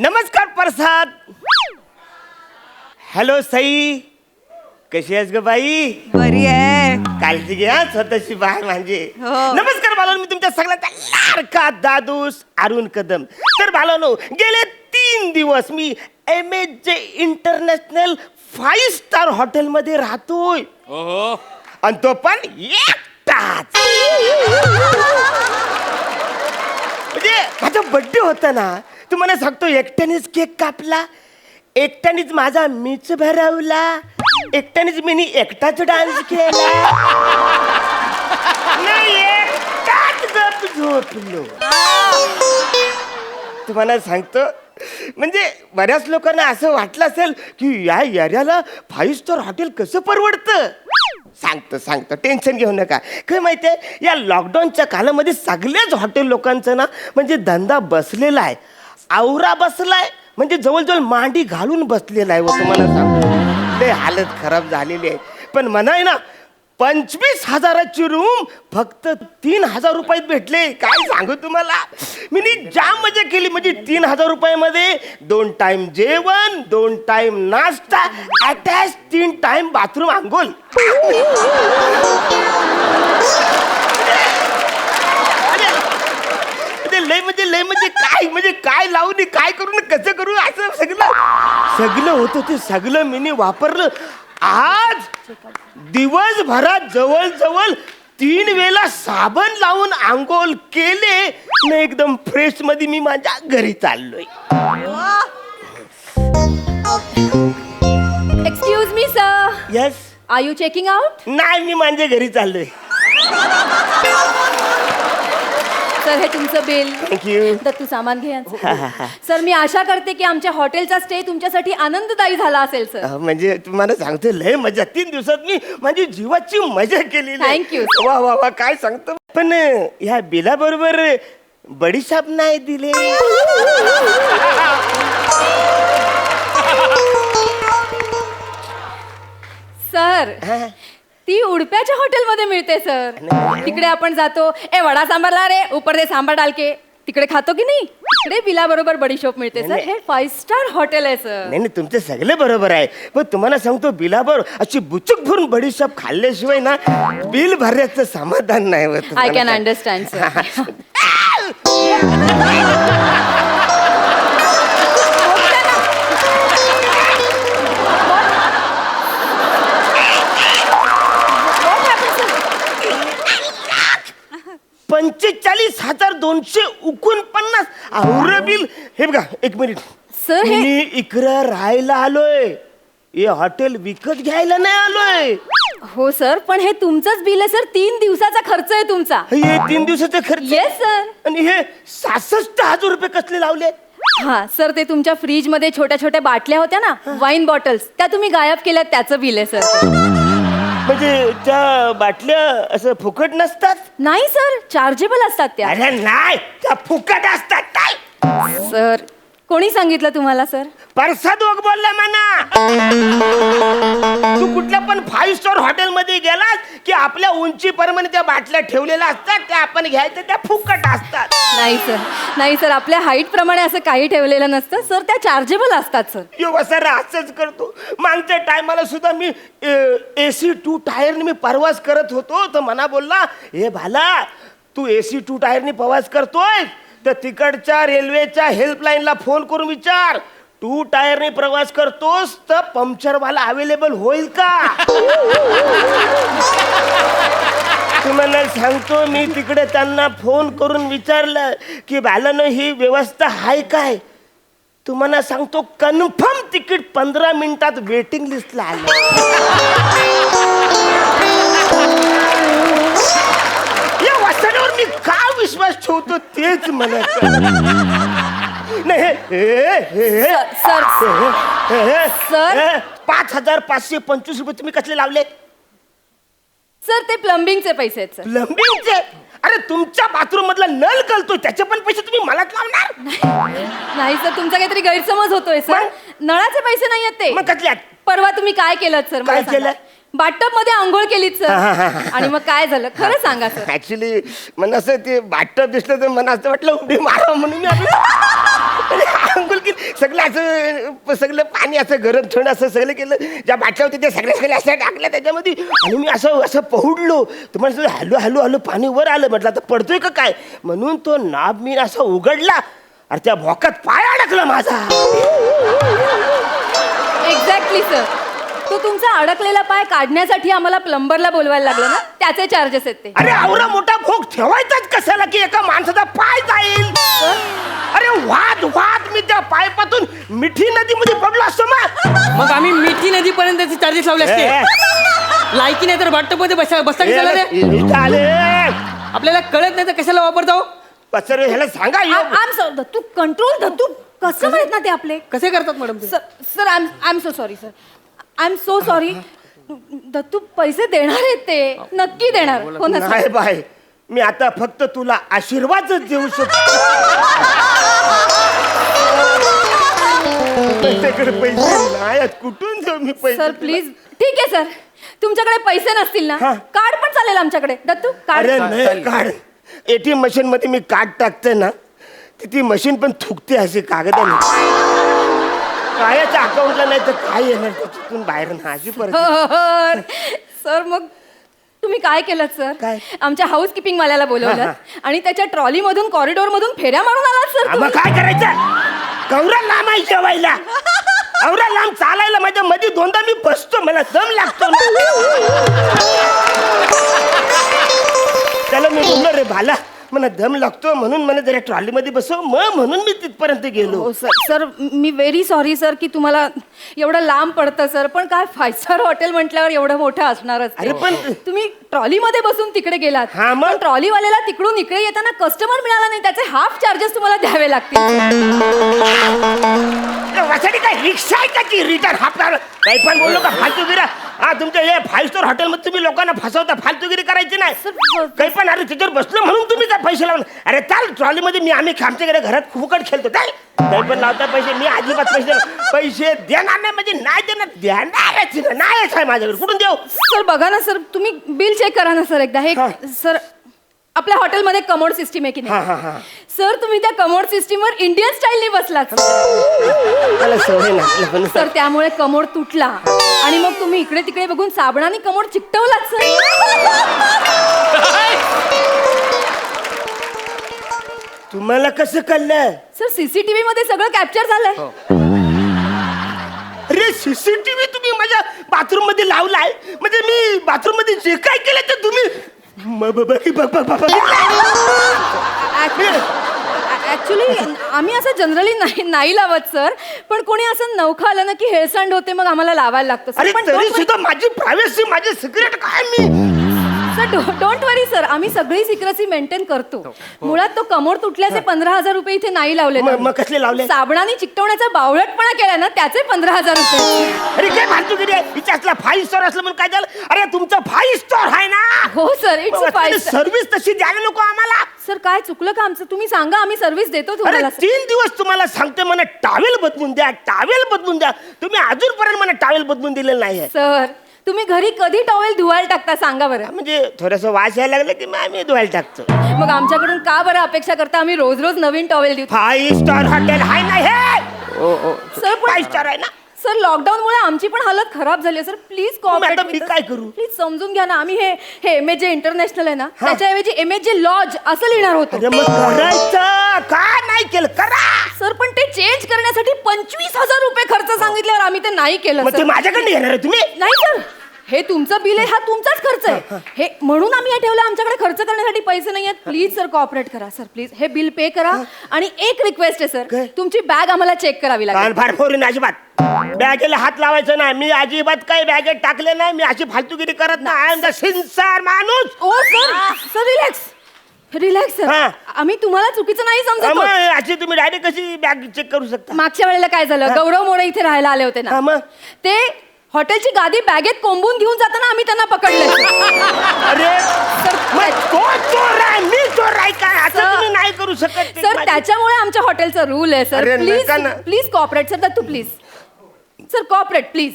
नमस्कार प्रसाद. हॅलो सई, कशी आहेस ग बाई? बरी आहे. काळजी घ्या स्वतःची बाहेर म्हणजे. हो. नमस्कार बालांनो, मी तुमच्या सगळ्यांचा लाडका दादूस अरुण कदम. तर बालांनो, गेले 3 दिवस मी MJ इंटरनॅशनल 5 स्टार हॉटेलमध्ये राहतोय. आणि तो पण एकटाच. म्हणजे माझा बर्थडे होता ना, तुम्हाला सांगतो, एकट्यानेच केक कापला, एकट्यानेच माझा मीच भरवला, एकट्यानेच मी एकटाच डान्स केला, नाही एकटाच गप झोपलो. तुम्हाला सांगतो, म्हणजे बऱ्याच लोकांना असं वाटलं असेल की या एरियाला 5 स्टार हॉटेल कसं परवडतं. सांगतो, टेन्शन घेऊ नका. काय माहितीये, या लॉकडाऊनच्या काळामध्ये सगळ्याच हॉटेल लोकांचं ना म्हणजे धंदा बसलेला आहे, आवरा बसलाय, म्हणजे जवळजवळ मांडी घालून बसलेला आहे. व तुम्हाला सांगतो, लय हालत खराब झालेली आहे. पण म्हणाय ना, 25,000ची रूम फक्त 3,000 रुपयात भेटले. काय सांगू तुम्हाला, मी जाम मजा केली. म्हणजे 3,000 रुपयामध्ये 2 टाइम जेवण, 2 टाइम नाश्ता, अटॅच 3 टाइम बाथरूम आंघोळ. लय म्हणजे काय लावून काय करू कसं करू असं सगळं होतं. ते सगळं मी वापरलं. आज दिवसभरात जवळ 3 वेळा साबण लावून आंघोळ केले न एकदम फ्रेश मध्ये मी माझ्या घरी चाललोय. Excuse me sir. Yes. Are you checking out? नाही, मी माझ्या घरी चाललोय. सर, हे तुमचं बिल. थँक्यू. दत्तू, सामान घे यांचं. सर, मी आशा करते की आमच्या हॉटेलचा स्टे तुमच्यासाठी आनंददायी झाला असेल सर. म्हणजे तुम्हाला सांगतो, लय मजा. 3 दिवसात मी माझी जीवाची मजा केलेली. Thank you. वा वा वा, काय सांगतो. पण ह्या बिलाबरोबर बडीशाप नाही दिले. सर, ती उडप्याच्या हॉटेलमध्ये मिळते सर. तिकडे आपण जातो, ए वडा सांबार ला रे, ऊपर दे सांबार डालके. तिकडे खातो की नाही, तिकडे बिलाबरोबर बडीशोप मिळते सर. हे 5 स्टार हॉटेल आहे सर. नाही, तुमचं सगळं बरोबर आहे. पण तुम्हाला सांगतो, बिलाबरोबर अशी बुचूक भरून बडीशाप खाल्ल्याशिवाय ना बिल भरण्याचं समाधान नाही होत. I can understand sir. $45,249 आवरे बिल. हे बघा, 1 मिनिट सर, हे मी इकडं राहायला आलोय, हे हॉटेल विकत घ्यायला नाही आलोय. हो सर, पण हे तुमचंच बिल आहे सर. 3 दिवसाचा खर्च आहे तुमचा. हे 3 दिवसाचा खर्च. Yes sir. आणि हे 66,000 रुपये कसले लावले? हा सर, ते तुमच्या फ्रीज मध्ये छोट्या छोट्या बाटल्या होत्या ना, वाईन बॉटल्स, त्या तुम्ही गायब केल्यात, त्याचं बिल आहे सर. म्हणजे त्या बाटल्या असं फुकट नसतात? नाही सर, चार्जेबल असतात त्या. अरे नाही, त्या फुकट असतात. काय सर, कोणी सांगितलं तुम्हाला सर? प्रसाद ओक बोलला म्हणा. तू कुठल्या पण 5 स्टार हॉटेल मध्ये गेलास की आपल्या उंचीप्रमाणे त्या बाटल्या ठेवलेल्या असतात, त्या आपण घ्यायच्या, त्या फुकट असतात. नाही सर, आपल्या हाईट प्रमाणे असं काही ठेवलेलं नसतं सर, त्या चार्जेबल असतात सर. यो सर, असंच करतो. मागच्या टायमाला सुद्धा मी AC 2 टायरने मी प्रवास करत होतो, तर मना बोलला, हे भाला, तू AC 2 टायरने प्रवास करतोय तर तिकडच्या रेल्वेच्या हेल्पलाईनला फोन करून विचार, 2 टायरने प्रवास करतोस तर पंक्चरवाला अवेलेबल होईल का? तुम्हाला सांगतो, मी तिकडे त्यांना फोन करून विचारलं की भालानं ही व्यवस्था आहे काय. तुम्हाला सांगतो, कन्फर्म तिकीट 15 मिनिटात वेटिंग लिस्टला आलं. या वसनावर मी का विश्वास ठेवतो तेच मला नाही. Sir, sir. 5,525 रुपये तुम्ही कसले लावले? सर, ते प्लंबिंगचे पैसे आहेत सर. प्लंबिंगचे? अरे, तुमच्या बाथरूम मधला नळ कळतोय, त्याचे पण पैसे तुम्ही मलाच लावणार? नाही सर, तुमचा काहीतरी गैरसमज होतोय सर. नळाचे पैसे नाही आहेत ते. मग कसले? परवा तुम्ही काय केलं सर? काय केलं? बाथटब मध्ये आंघोळ केलीत सर. आणि मग काय झालं, खरं सांगा सर. ऍक्च्युली मला असं ते बाथटब दिसलं तर मला असं वाटलं उडी मारा म्हणून अंघोळ केली, सगळं असं सगळं पाणी असं गरम थंड असं सगळं केलं, ज्या बाटल्या होत्या त्या सगळ्या असं टाकल्या त्याच्यामध्ये, आणि मी असं असं पहुडलो. तुम्हाला हॅलो हॅलो हॅलो पाणी वर आलं. म्हटलं आता पडतोय का काय, म्हणून तो नाब मी असा उघडला, अरे त्या भोकात पाय अडकला माझा. Exactly sir. तो तुमचा अडकलेला पाय काढण्यासाठी आम्हाला प्लंबरला बोलवायला लागलं ना, त्याचे चार्जेस आहेत ते. अरे आवरा मोठा भोग ठेवायचाच कशाला की एका माणसाचा पाय जाईल. अरे वाद वाद मी त्या पायपातून मिठी नदीमध्ये पडलो असतो मग आम्ही मिठी नदीपर्यंत चार्जेस लावले असते. लायकी नाही तर वाटपमध्ये बसता की चला रे. इथं आले. आपल्याला कळत नाही तर कशाला वापरतो. सर ह्याला सांगा आम sir Dattu control Dattu customer आहेत ना ते आपले. कसे करतात मॅडम ते? Sir I am so sorry sir. I am so sorry. Dattu पैसे देणार आहेत ते, नक्की देणार. हो ना नाही बाय, मी आता फक्त तुला आशीर्वादच देऊ शकतो. पैशाकडे पैसे नाही, कुठून देऊ मी पैसे? Sir please. ठीक आहे सर, तुमच्याकडे पैसे नसतील ना, हा. कार्ड पण चालेल आमच्याकडे. दत्तू अरे कार्ड. नाही कार्ड, एटीएम मशीन मध्ये मी कार्ड टाकते ना, ती मशीन पण थुकते असे कागदाने. कायाच्या अकाउंटला नाही तर काय येणार त्याच्यातून बाहेर ना अशी परिस्थिती. सर मग तुम्ही काय केलं सर? काय? आमच्या हाऊस किपिंग वाल्याला बोलवलं हा. आणि त्याच्या ट्रॉली मधून कॉरिडॉर मधून फेऱ्या मारून आलात सर मग तुम्ही. काय करायचं? कवरा लांब आहे जेवायला, कवरा लांब चालायला माझ्या मध्ये दोनदा मी बसतो, मला दम लागतो ना. त्याला मी बोललो रे भाला, मला दम लागतो म्हणून मला जरा ट्रॉलीमध्ये बसव, मग म्हणून मी तिथपर्यंत गेलो. हो सर. सर मी व्हेरी सॉरी सर की तुम्हाला एवढं लांब पडतं सर, पण काय 5 स्टार हॉटेल म्हटल्यावर एवढं मोठं असणारच. अरे पण तुम्ही ट्रॉलीमध्ये बसून तिकडे गेलात, हा मग? पण ट्रॉलीवाल्याला तिकडून इकडे येताना कस्टमर मिळाला नाही, त्याचे हाफ चार्जेस तुम्हाला द्यावे लागतील. वासाठी काय रिक्षा आहे का की रिटर्न हाफणार? काही पण बोललो का फालतूगिरी? हा तुमच्या हे 5 स्टार हॉटेलमध्ये तुम्ही लोकांना फसवता, फालतूगिरी करायची नाही. काही पण अरे त्याच्यावर बसलो म्हणून तुम्ही काय पैसे लावून? अरे चाल ट्रॉलीमध्ये मी आम्ही आमच्या घरात फुकट खेळतो. काही पण लावता पैसे, मी अजिबात पैसे देणार नाही, म्हणजे नाही देणार, देणारच नाहीच आहे माझ्याकडे, कुठून देऊ? सर बघा ना सर, तुम्ही बिल चेक करा ना सर एकदा. हे हा. सर आपल्या हॉटेलमध्ये कमोड सिस्टीम आहे की हा, हा, नाही हा. सर, तुम्ही त्या कमोड सिस्टीमवर इंडियन स्टाईलने बसलात मला सवय नाही. सर, त्यामुळे कमोड तुटला आणि मग तुम्ही इकडे तिकडे बघून साबणाने कमोड चिकटवलात सर. तुम्हाला कसं कळलं? सर सीसीटीव्ही मध्ये सगळं कॅप्चर झालंय. अरे सीसीटीव्ही तुम्ही माझ्या बाथरूम मध्ये लावलाय, म्हणजे मी बाथरूम मध्ये जे काय केलं ते तुम्ही ऍक्च्युली आम्ही असं जनरली नाही लावत सर, पण कोणी असं नवखं आलं ना की हेळसांड होते, मग आम्हाला लावायला लागतं. अरे पण तरी सुद्धा माझी प्रायव्हसी, माझे सिक्रेट काय? मी सर डोंट वरी सर, आम्ही सगळी सिक्रेसी मेंटेन करतो. मुळात तो कमोड तुटल्याचे 15,000 रुपये इथे नाही लावले. मग कसले लावले? साबणाने चिकटवण्याचा बावळटपणा केला ना, त्याचे 15,000 रुपये. अरे काय फालतूगिरी आहे? हिच्या असला 5 स्टार असलं म्हणून काय झालं? अरे तुमचं 5 स्टार आहे ना. हो सर, इट्स 5 स्टार. सर्व्हिस तशी द्यायला नको आम्हाला. सर काय चुकलं का आमचं? तुम्ही सांगा, आम्ही सर्व्हिस देतो अरे तुम्हाला. 3 दिवस तुम्हाला सांगते, मला टावेल बदलून द्या, टावेल बदलून द्या. तुम्ही अजूनपर्यंत मला टावेल बदलून दिलेलं नाही. सर तुम्ही घरी कधी टॉवेल धुवायला टाकता सांगा बरं? म्हणजे थोडस वास यायला लागलं की मग आम्ही धुवायला टाकतो. मग आमच्याकडून का बरं अपेक्षा करता आम्ही रोज रोज नवीन टॉवेल देऊ? 5 स्टार हॉटेल आहे ना हे? सर 5 स्टार आहे ना? सर लॉकडाऊन मुळे आमची पण हालत खराब झाली आहे सर. Please cooperate. आता मी काय करू? प्लीज समजून घ्या ना. आम्ही हे MJ इंटरनॅशनल आहे ना, त्याच्याऐवजी MJ लॉज असं लिहिणार होतो. अरे मग करायचं का नाही केलं? करा सर, पण ते चेंज करण्यासाठी 25,000 रुपये खर्च सांगितल्यावर आम्ही ते नाही केलं. मग ते माझ्याकडे येणार आहे तुम्ही? नाही सर, हे तुमचं बिल आहे, हा तुमचाच खर्च आहे. हे म्हणून आम्ही हे ठेवलं, आमच्याकडे खर्च करण्यासाठी पैसे नाही आहेत. प्लीज सर कॉपरेट करा सर, प्लीज हे बिल पे करा. आणि एक रिक्वेस्ट आहे सर, तुमची बॅग आम्हाला चेक करावी लागेल. कान फार फोडून अजिबात बॅगेला हात लावायचं नाही. मी अजिबात काही बॅगेत टाकले नाही. मी अशी फालतूगिरी करत नाही. आय एम द सिन्सिअर माणूस. ओ सर, सर रिलॅक्स सर. हा. आम्ही तुम्हाला चुकीचं नाही समजत मग आहोत. अशी तुम्ही डायरेक्ट कशी बॅग चेक करू शकता? मागच्या वेळेला काय झालं, गौरव मोरे इथे राहायला आले होते हा, ना, मग? ते हॉटेलची गादी बॅगेत कोंबून घेऊन जाताना आम्ही त्यांना पकडले. अरे मग तो चोर आहे, मी चोर आहे काय? असं सर- तुम्ही नाही करू शकत. ते सर माझी- त्याच्यामुळे आमच्या हॉटेलचा रूल आहे सर. अरे, प्लीज नका ना. Please cooperate sir. तू प्लीज सर कॉपरेट प्लीज.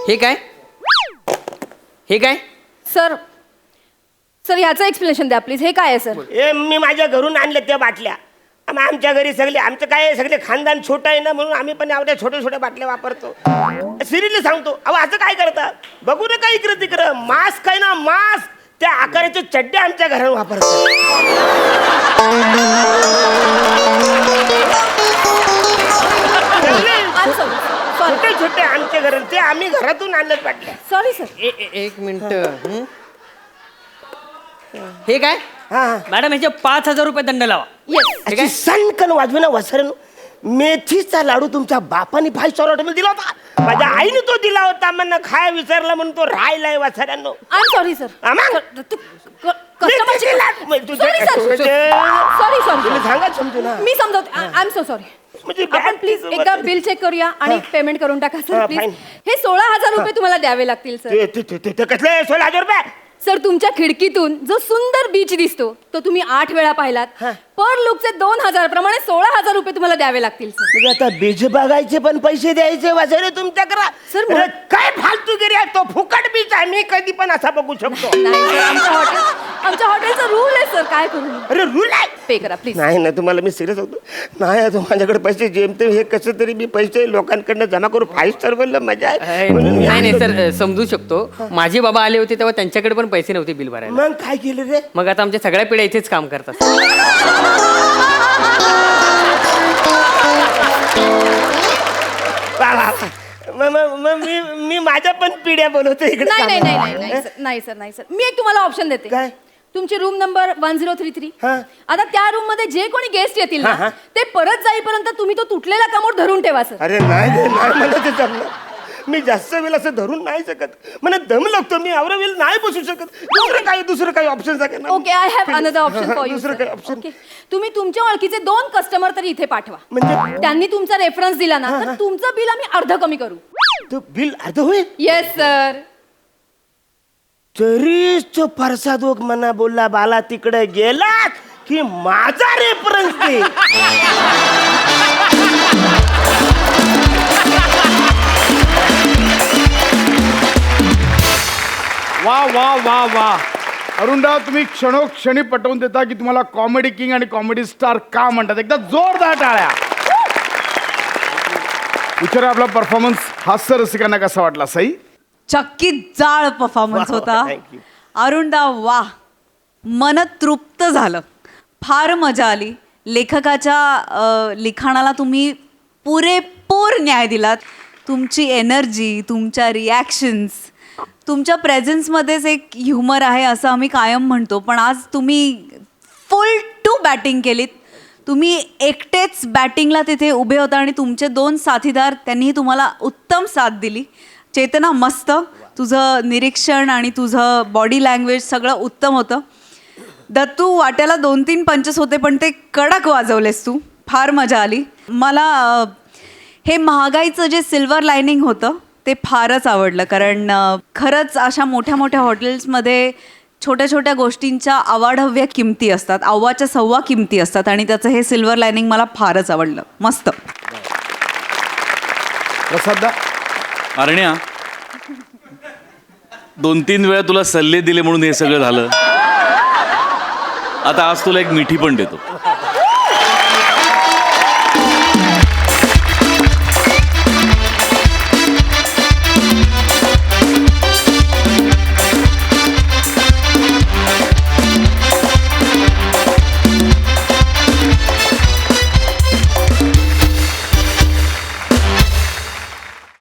हे काय? हे काय? सर सर ह्याचं एक्सप्लेनेशन द्या प्लीज. हे काय आहे सर? ए मी माझ्या घरून आणल्या त्या बाटल्या. आमच्या घरी सगळे आमचं काय सगळे खानदान छोटं आहे ना, म्हणून आम्ही पण एवढ्या छोट्या छोट्या बाटल्या वापरतो. सिरियसली सांगतो. अहो असं काय करता? बघू नका इकडं तिकडं. मास्क आहे ना, मास्क त्या आकाराचे चड्डे आमच्या घरात वापरतात. छोटे छोटे आमच्या घरात ते आम्ही घरातून आणलं बाटल्या. Sorry sir. एक मिनिट. हे काय हा मॅडम, ह्याचे 5,000 रुपये दंड लावा. येस. अशी सणकन वाजवे ना वसरण. मेथीचा लाडू तुमच्या बापाने 5 स्टार हॉटेल दिला होता. माझ्या आईने तो दिला होता. म्हणून खाय विसरला म्हणून तो राहिलाय वसऱ्यांनो. I am sorry sir. आम्हा? कस्टमरची सॉरी सर. Sorry sorry. सांगा समजू ना. मी समजवते. I am so sorry. म्हणजे आपण प्लीज एकदा बिल चेक करूया आणि पेमेंट करून टाका सर हा, प्लीज. fine. हे 16,000 रुपये तुम्हाला द्यावे लागतील सर. ते कसले 16,000 रुपये? सर तुमच्या खिडकीतून जो सुंदर बीच दिसतो तो तुम्ही 8 वेळा पाहिलात. हा. पर लुकचे 2,000 प्रमाणे 16,000 रुपये तुम्हाला द्यावे लागतील सर. म्हणजे आता बीज बघायचे पण पैसे द्यायचे वसरे तुमच्या करा. सर, अरे, काय फालतूगिरी आहे. तो फुकट बीच आहे. मी कधी पण असा बघू शकतो. नाही सर, आमच्या हॉटेलचा रूल आहे सर. काय करू? अरे रूल आहे. पे करा प्लीज. नाही ना तुम्हाला मी सिरियस होतो. नाही आता माझ्याकडे पैसे जेमते हे कसं तरी मी पैसे लोकांकडनं जमा करू. 5 स्टार बोललं मजा आहे म्हणून मी नाही आणलो. सर, समजू शकतो. माझे बाबा आले होते तेव्हा त्यांच्याकडे पण पैसे नव्हते बिल भरायला. मग काय केलं रे? मग आता आमच्या सगळ्या पिढ्या इथेच काम करतात. वा, वा, वा. मी माझ्या पण पिढ्या बोलवतो इकडे नाही नाही नाही कामाला. नाही नाही सर, नाही सर, नाही सर. मी एक तुम्हाला ऑप्शन देते. काय? तुमची रूम नंबर 1033. हा. आता त्या रूम मध्ये जे कोणी गेस्ट येतील हा, ना हा. ते परत जाईपर्यंत तुम्ही तो तुटलेला कमोड धरून ठेवा सर. अरे नाही मला ते जमलं. मी जास्त वेळ असं धरून नाही शकत. मला दम लागतो. मी एवढा वेळ नाही बसू शकत. दुसरं काही ऑप्शन सांगा ना. Okay I have another option for you. दुसरं काही ऑप्शन ओके तुम्ही तुमच्या ओळखीचे 2 कस्टमर तरी इथे पाठवा. म्हणजे त्यांनी तुमचा रेफरन्स दिला ना तर तुमचं बिल आम्ही अर्ध कमी करू. तो बिल अर्ध होईल. Yes sir. तरीच तो परसादोक मना बोलला बाला तिकडे गेला की माझा रेफरन्स दे. वा वा वा वा अरुणराव, तुम्ही क्षणोक्षणी पटवून देता की तुम्हाला कॉमेडी किंग आणि कॉमेडी स्टार का म्हणतात. एकदा जोरदार टाळ्या. विचारा आपला परफॉर्मन्स हास्य रसिकांना कसा वाटला? सई चक्कीत जाळ परफॉर्मन्स वा, होता. thank you. अरुणराव वा, मन तृप्त झालं. फार मजा आली. लेखकाच्या लिखाणाला तुम्ही पुरेपूर न्याय दिलात. तुमची एनर्जी, तुमच्या रिॲक्शन्स, तुमच्या प्रेझेन्समध्येच एक ह्युमर आहे असं आम्ही कायम म्हणतो. पण आज तुम्ही फुल टू बॅटिंग केलीत. तुम्ही एकटेच बॅटिंगला तिथे उभे होता आणि तुमचे 2 साथीदार त्यांनीही तुम्हाला उत्तम साथ दिली. चेतना मस्त. तुझं निरीक्षण आणि तुझं बॉडी लँग्वेज सगळं उत्तम होतं. दत्तू वाट्याला 2-3 पंचेस होते पण ते कडक वाजवलेस तू. फार मजा आली. मला हे महागाईचं जे सिल्वर लायनिंग होतं ते फारच आवडलं. कारण खरंच अशा मोठ्या मोठ्या हॉटेल्समध्ये छोट्या छोट्या गोष्टींच्या अवाढव्य किमती असतात. अव्वाच्या सव्वा किमती असतात आणि त्याचं हे सिल्वर लायनिंग मला फारच आवडलं. मस्त. प्रसादा अरण्या, 2-3 वेळा तुला सल्ले दिले म्हणून हे सगळं झालं. आता आज तुला एक मिठी पण देतो.